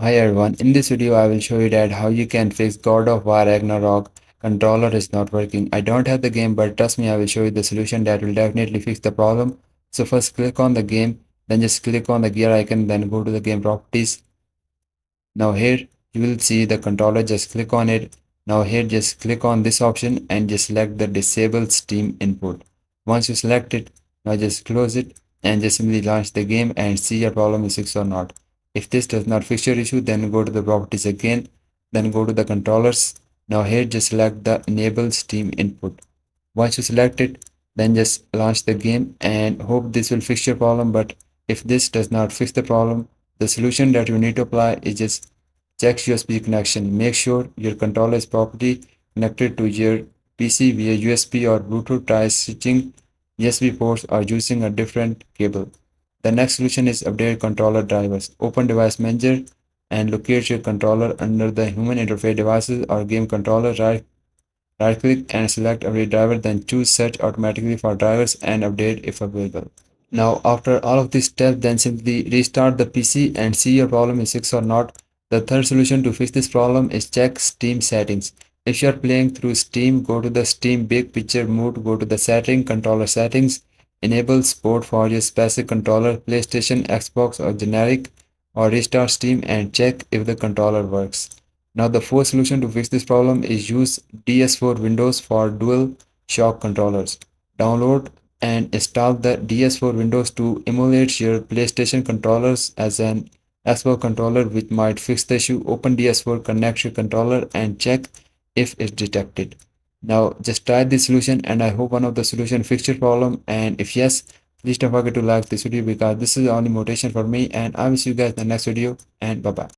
Hi everyone, in this video I will show you that how you can fix God of War Ragnarok controller is not working. I don't have the game, but trust me, I will show you the solution that will definitely fix the problem. So first click on the game, then just click on the gear icon, then go to the game properties. Now here you will see the controller, just click on it. Now here just click on this option and just select the disable Steam input. Once you select it, now just close it and just simply launch the game and see your problem is fixed or not. If this does not fix your issue, then go to the properties again, then go to the controllers. Now here just select the enable Steam input. Once you select it, then just launch the game and hope this will fix your problem. But if this does not fix the problem, the solution that you need to apply is just check USB connection. Make sure your controller is properly connected to your PC via USB or Bluetooth. Try switching USB ports or using a different cable. The next solution is update controller drivers. Open device manager and locate your controller under the human interface devices or game controller. Right click and select update driver, then choose search automatically for drivers and update if available. Now after all of these steps, then simply restart the PC and see your problem is fixed or not. The third solution to fix this problem is check Steam settings. If you are playing through Steam, go to the Steam big picture mode, go to the setting, controller settings, enable support for your specific controller, PlayStation, Xbox or generic, or restart Steam and check if the controller works. Now the fourth solution to fix this problem is use DS4 Windows for dual shock controllers. Download and install the DS4 Windows to emulate your PlayStation controllers as an Xbox controller, which might fix the issue. Open DS4, connect your controller and check if it's detected. Now just try this solution and I hope one of the solution fixed your problem, and if yes, please don't forget to like this video because this is the only motivation for me, and I will see you guys in the next video, and bye bye.